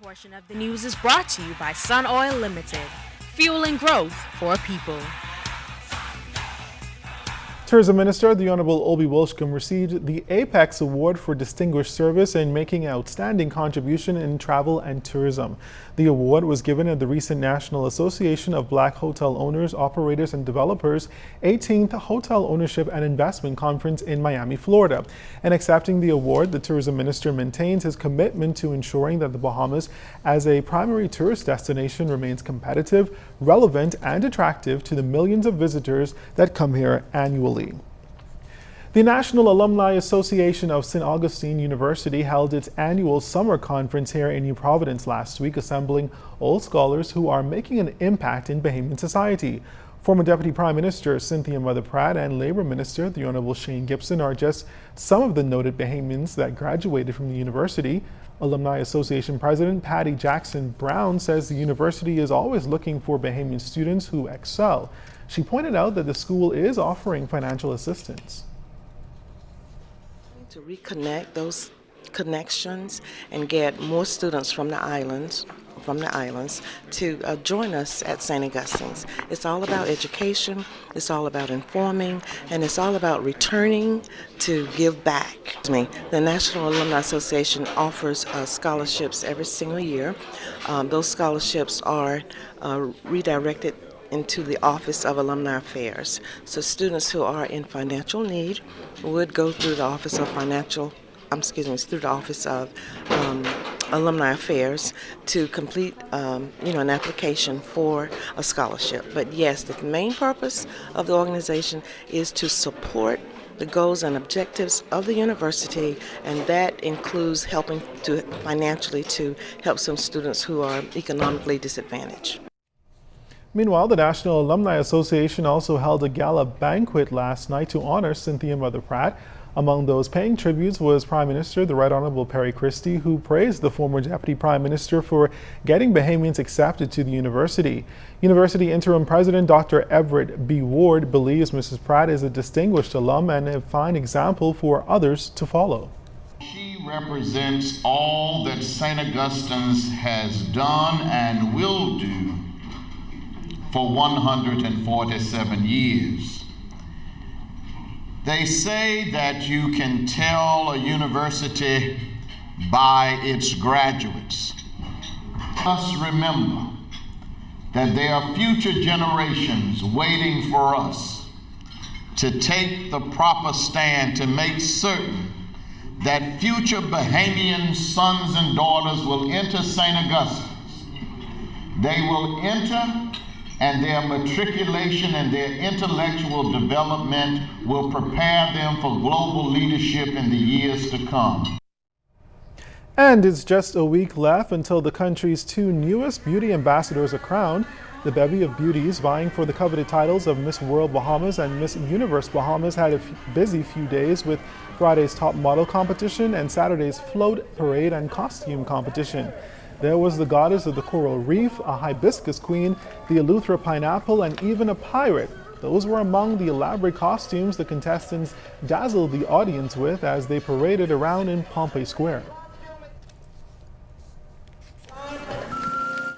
portion of the news is brought to you by Sun Oil Limited, fueling growth for people. Tourism Minister, the Honourable Obi Wolshcombe, received the Apex Award for Distinguished Service in making an outstanding contribution in travel and tourism. The award was given at the recent National Association of Black Hotel Owners, Operators and Developers 18th Hotel Ownership and Investment Conference in Miami, Florida. In accepting the award, the Tourism Minister maintains his commitment to ensuring that the Bahamas as a primary tourist destination remains competitive, relevant and attractive to the millions of visitors that come here annually. The National Alumni Association of St. Augustine University held its annual summer conference here in New Providence last week, assembling old scholars who are making an impact in Bahamian society. Former Deputy Prime Minister Cynthia Pratt and Labour Minister the Honourable Shane Gibson are just some of the noted Bahamians that graduated from the university. Alumni Association President Patty Jackson Brown says the university is always looking for Bahamian students who excel. She pointed out that the school is offering financial assistance. To reconnect those connections and get more students from the islands to join us at St. Augustine's. It's all about education, it's all about informing, and it's all about returning to give back. The National Alumni Association offers scholarships every single year. Those scholarships are redirected into the Office of Alumni Affairs. So students who are in financial need would go through the Office of Alumni Affairs to complete an application for a scholarship. But yes, the main purpose of the organization is to support the goals and objectives of the university, and that includes helping to financially to help some students who are economically disadvantaged. Meanwhile, the National Alumni Association also held a gala banquet last night to honor Cynthia Pratt. Among those paying tributes was Prime Minister the Right Honourable Perry Christie, who praised the former Deputy Prime Minister for getting Bahamians accepted to the university. University Interim President Dr. Everett B. Ward believes Mrs. Pratt is a distinguished alum and a fine example for others to follow. She represents all that St. Augustine's has done and will do for 147 years. They say that you can tell a university by its graduates. Let's remember that there are future generations waiting for us to take the proper stand to make certain that future Bahamian sons and daughters will enter St. Augustine's. They will enter, and their matriculation and their intellectual development will prepare them for global leadership in the years to come. And it's just a week left until the country's two newest beauty ambassadors are crowned. The bevy of beauties vying for the coveted titles of Miss World Bahamas and Miss Universe Bahamas had a busy few days with Friday's top model competition and Saturday's float, parade, and costume competition. There was the goddess of the coral reef, a hibiscus queen, the Eleuthera pineapple, and even a pirate. Those were among the elaborate costumes the contestants dazzled the audience with as they paraded around in Pompey Square.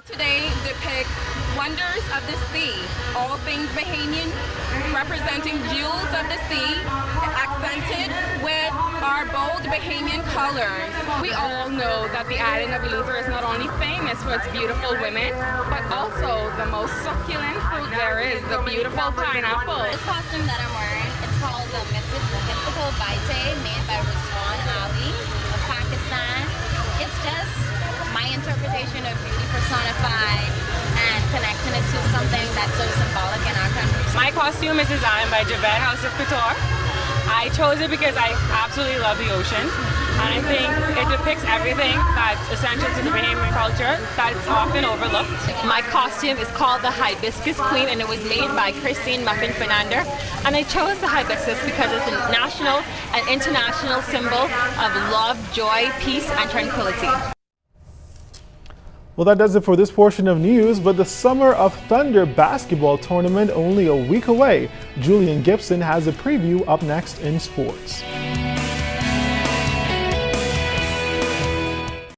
Today depicts wonders of the sea, all things Bahamian, representing jewels of the sea, accented with our bold Bahamian colors. We all know that the island of Eleuthera is not only famous for its beautiful women, but also the most succulent fruit there is, the beautiful pineapple. This costume that I'm wearing, it's called the Mystical Baite, made by Rizwan Ali of Pakistan. It's just my interpretation of beauty personified and connecting it to something that's so symbolic in our country. My costume is designed by Javed House of Couture. I chose it because I absolutely love the ocean, and I think it depicts everything that's essential to the Bahamian culture that's often overlooked. My costume is called the Hibiscus Queen, and it was made by Christine Muffin Fernander. And I chose the hibiscus because it's a national and international symbol of love, joy, peace, and tranquility. Well, that does it for this portion of news, but the Summer of Thunder basketball tournament only a week away. Julian Gibson has a preview up next in sports.